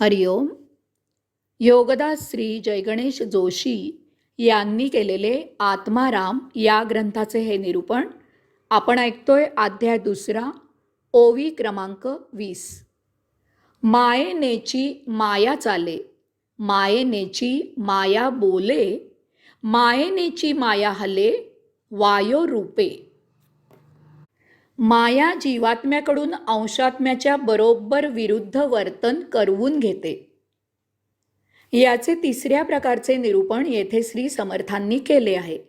हरिओम. योगदास श्री जयगणेश जोशी यांनी केलेले आत्माराम या ग्रंथाचे हे निरूपण आपण ऐकतोय. अध्याय दुसरा, ओवी क्रमांक 20. मायेनेची माया चाले, मायेनेची माया बोले, मायेनेची माया हले, वायो रूपे. माया जीवात्म्याकडून अंशात्म्याच्या बरोबर विरुद्ध वर्तन करवून घेते. याचे तिसऱ्या प्रकारचे निरूपण येथे श्री समर्थांनी केले आहे.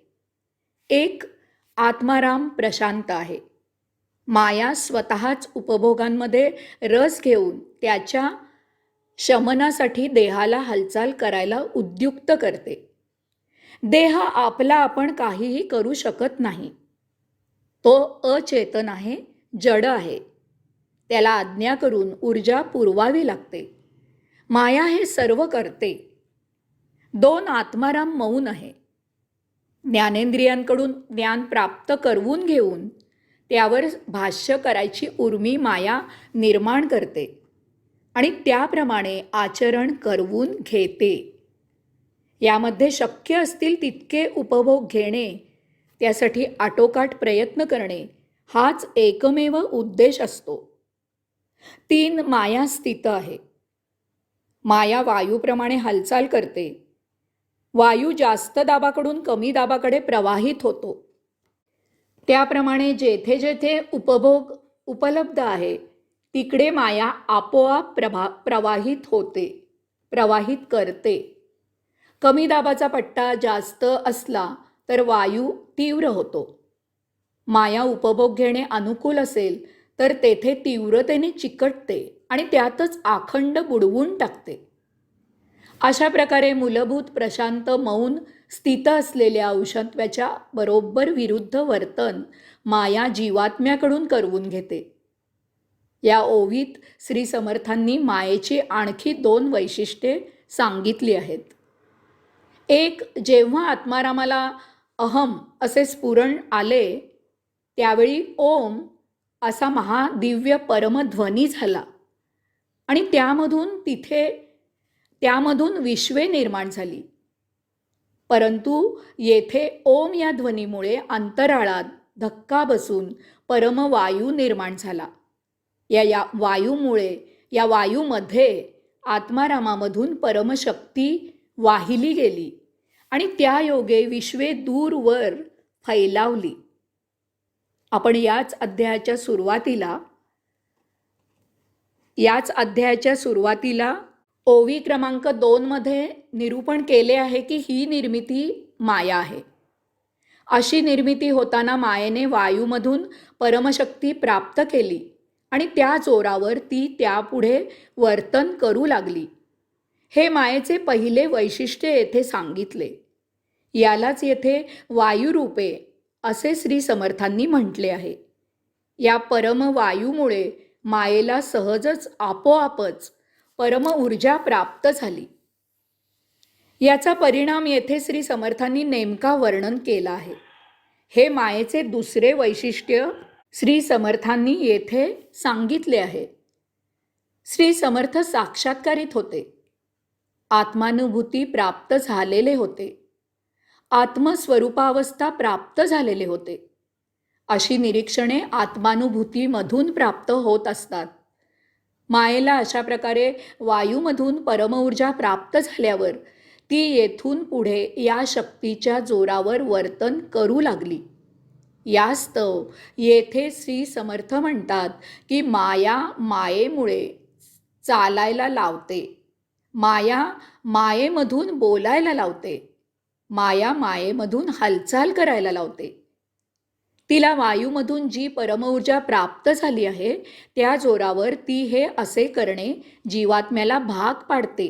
एक, आत्माराम प्रशांत आहे. माया स्वतःच उपभोगांमध्ये रस घेऊन त्याच्या शमनासाठी देहाला हालचाल करायला उद्युक्त करते. देह आपला आपण काहीही करू शकत नाही. तो अचेतन आहे, जड आहे. त्याला आज्ञा करून ऊर्जा पुरवावी लागते. माया हे सर्व करते. दोन, आत्माराम मौन आहे. ज्ञानेंद्रियांकडून ज्ञान प्राप्त करवून घेऊन त्यावर भाष्य करायची उर्मी माया निर्माण करते आणि त्याप्रमाणे आचरण करवून घेते. यामध्ये शक्य असतील तितके उपभोग घेणे, त्यासाठी आटोकाट प्रयत्न करणे हाच एकमेव उद्देश असतो. तीन, माया स्थित आहे. माया वायूप्रमाणे हालचाल करते. वायू जास्त दाबाकडून कमी दाबाकडे प्रवाहित होतो. त्याप्रमाणे जेथे जेथे उपभोग उपलब्ध आहे तिकडे माया आपोआप प्रवाहित होते, प्रवाहित करते. कमी दाबाचा पट्टा जास्त असला तर वायू तीव्र होतो. माया उपभोग घेणे अनुकूल असेल तर तेथे तीव्रतेने चिकटते आणि त्यातच आखंड बुडवून टाकते. अशा प्रकारे मूलभूत प्रशांत मौन स्थित असलेल्या अंशत्वाच्या बरोबर विरुद्ध वर्तन माया जीवात्म्याकडून करवून घेते. या ओवीत श्री समर्थांनी मायेची आणखी दोन वैशिष्ट्ये सांगितली आहेत. एक, जेव्हा आत्मारामाला अहम असे स्फुरण आले त्यावेळी ओम असा महादिव्य परमध्वनी झाला आणि त्यामधून विश्वे निर्माण झाली. परंतु येथे ओम या ध्वनीमुळे अंतराळात धक्का बसून परमवायू निर्माण झाला. या वायूमध्ये आत्मारामामधून परमशक्ती वाहिली गेली आणि त्या योगे विश्वे दूरवर फैलावली. आपण याच अध्यायाच्या सुरुवातीला ओवी क्रमांक 2 मध्ये निरूपण केले आहे की ही निर्मिती माया आहे. अशी निर्मिती होताना मायेने वायूमधून परमशक्ती प्राप्त केली आणि त्या जोरावर ती त्यापुढे वर्तन करू लागली. हे मायेचे पहिले वैशिष्ट्य येथे सांगितले. यालाच येथे वायुरूपे असे श्री समर्थांनी म्हटले आहे. या परमवायूमुळे मायेला सहजच आपोआपच परम ऊर्जा प्राप्त झाली. याचा परिणाम येथे श्री समर्थांनी नेमका वर्णन केला आहे. हे मायेचे दुसरे वैशिष्ट्य श्री समर्थांनी येथे सांगितले आहे. श्री समर्थ साक्षात्कारित होते. आत्मानुभूती प्राप्त झालेले होते. आत्मस्वरूपावस्था प्राप्त झालेले होते. अशी निरीक्षणे आत्मानुभूतीमधून प्राप्त होत असतात. मायेला अशा प्रकारे वायूमधून परमऊर्जा प्राप्त झाल्यावर ती येथून पुढे या शक्तीच्या जोरावर वर्तन करू लागली. यास्तव येथे श्री समर्थ म्हणतात की माया मायेमुळे चालायला लावते. माया मायेमधून बोलायला लावते. माया मायेमधून हालचाल करायला लावते. तिला वायूमधून जी परमऊर्जा प्राप्त झाली आहे त्या जोरावर ती हे असे करणे जीवात्म्याला भाग पाडते.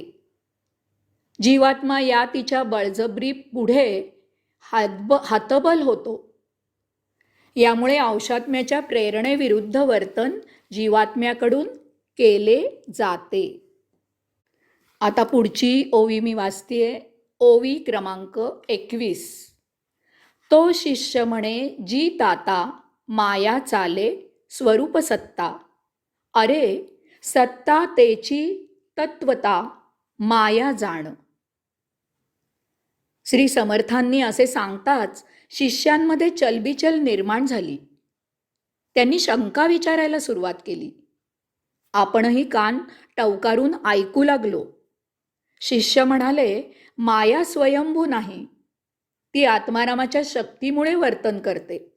जीवात्मा या तिच्या बळजबरी पुढे हतबल होतो. यामुळे अंशात्म्याच्या प्रेरणेविरुद्ध वर्तन जीवात्म्याकडून केले जाते. आता पुढची ओवी मी वाचतेय. ओवी क्रमांक 21. तो शिष्य म्हणे जी ताता माया चाले स्वरूप सत्ता. अरे सत्ता तेची तत्वता माया जाण. श्री समर्थांनी असे सांगताच शिष्यांमध्ये चलबिचल निर्माण झाली. त्यांनी शंका विचारायला सुरुवात केली. आपणही कान टवकारून ऐकू लागलो. शिष्य म्हणाले, माया स्वयंभू नाही, ती आत्मारामाच्या शक्तीमुळे वर्तन करते.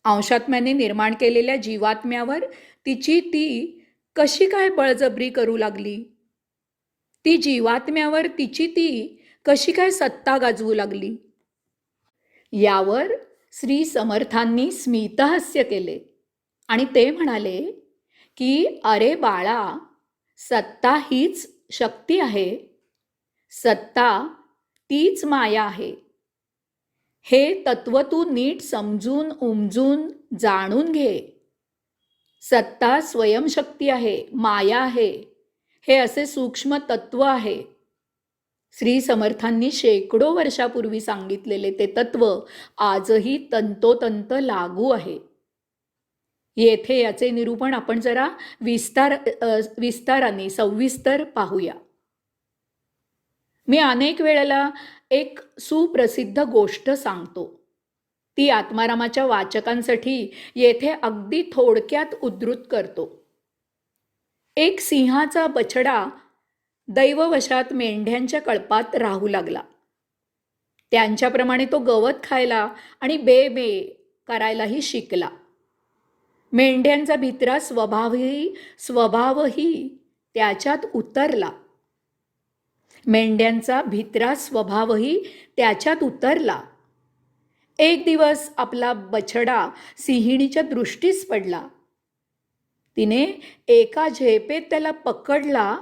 अंशात्म्याने निर्माण केलेल्या जीवात्म्यावर तिची ती कशी काय बळजबरी करू लागली? ती जीवात्म्यावर तिची ती कशी काय सत्ता गाजवू लागली? यावर श्री समर्थांनी स्मितहास्य केले आणि ते म्हणाले की अरे बाळा, सत्ता हीच शक्ती आहे, सत्ता तीच माया आहे. हे तत्व तू नीट समजून उमजून जाणून घे. सत्ता स्वयंशक्ती आहे, माया आहे, हे असे सूक्ष्म तत्व आहे. श्री समर्थांनी शेकडो वर्षापूर्वी सांगितलेले ते तत्व आजही तंतोतंत लागू आहे. येथे याचे निरूपण आपण जरा विस्ताराने सविस्तर पाहूया. मी अनेक वेळेला एक सुप्रसिद्ध गोष्ट सांगतो. ती आत्मारामाच्या वाचकांसाठी येथे अगदी थोडक्यात उद्धृत करतो. एक सिंहाचा बछडा दैववशात मेंढ्यांच्या कळपात राहू लागला. त्यांच्याप्रमाणे तो गवत खायला आणि बे बे करायलाही शिकला. मेंढ्यांचा भित्रा स्वभावही त्याच्यात उतरला. एक दिवस आपला बछडा सिंहिणीच्या दृष्टीस पडला. तिने एका झेपेत त्याला पकडला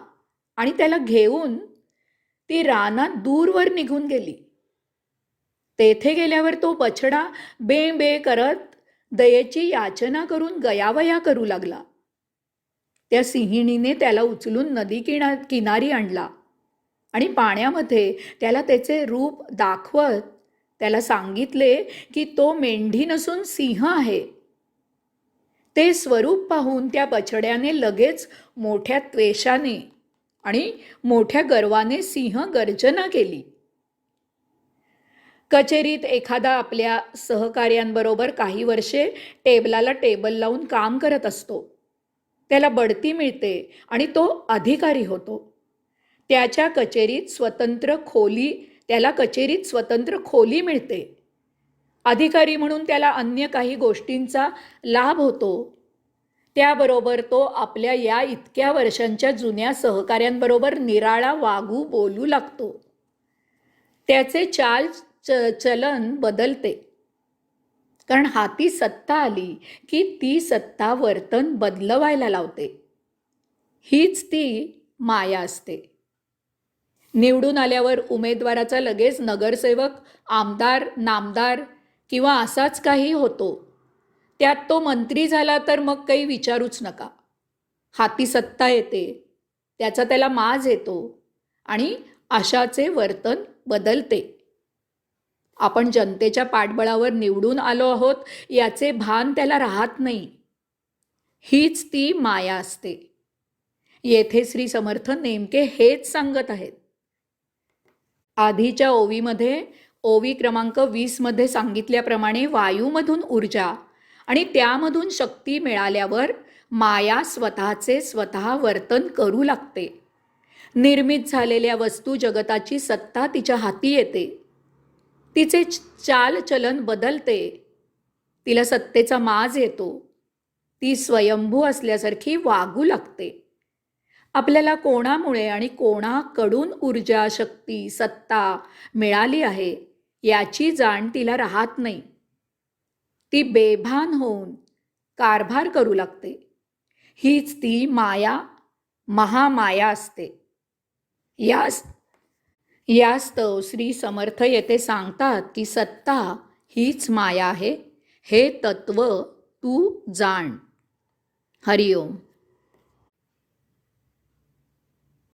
आणि त्याला घेऊन ती रानात दूरवर निघून गेली. तेथे गेल्यावर तो बछडा बे बे करत दयेची याचना करून गयावया करू लागला. त्या सिंहिणीने त्याला उचलून नदी किनारी आणला आणि पाण्यामध्ये त्याला त्याचे रूप दाखवत त्याला सांगितले की तो मेंढी नसून सिंह आहे. ते स्वरूप पाहून त्या बछड्याने लगेच मोठ्या त्वेषाने आणि मोठ्या गर्वाने सिंह गर्जना केली. कचेरीत एखादा आपल्या सहकार्यांबरोबर काही वर्षे टेबलाला टेबल लावून काम करत असतो. त्याला बढती मिळते आणि तो अधिकारी होतो. त्याला कचेरीत स्वतंत्र खोली मिळते. अधिकारी म्हणून त्याला अन्य काही गोष्टींचा लाभ होतो. त्याबरोबर तो आपल्या या इतक्या वर्षांच्या जुन्या सहकार्यांबरोबर निराळा वागू बोलू लागतो. त्याचे चलन बदलते, कारण हाती सत्ता आली की ती सत्ता वर्तन बदलवायला लावते. हीच ती माया असते. निवडून आल्यावर उमेदवाराचा लगेच नगरसेवक, आमदार, नामदार किंवा असाच काही होतो. त्यात तो मंत्री झाला तर मग काही विचारूच नका. हाती सत्ता येते, त्याला माज येतो आणि अशाचे वर्तन बदलते. आपण जनतेच्या पाठबळावर निवडून आलो आहोत याचे भान त्याला राहत नाही. हीच ती माया असते. येथे श्री समर्थ नेमके हेच सांगत आहेत. आधीच्या ओवीमध्ये ओवी क्रमांक 20 मध्ये सांगितल्याप्रमाणे वायूमधून ऊर्जा आणि त्यामधून शक्ती मिळाल्यावर माया स्वतःचे स्वतः वर्तन करू लागते. निर्मित झालेल्या वस्तू जगताची सत्ता तिच्या हाती येते. तिचे चालचलन बदलते. तिला सत्तेचा माज येतो. ती स्वयंभू असल्यासारखी वागू लागते. आपल्याला कोणामुळे आणि कोणाकडून ऊर्जा, शक्ती, सत्ता मिळाली आहे याची जाण तिला राहत नाही. ती बेभान होऊन कारभार करू लागते. हीच ती माया, महामाया असते. यास्तव श्री समर्थ येथे सांगतात की सत्ता हीच माया आहे, हे तत्व तू जाण. हरिओम.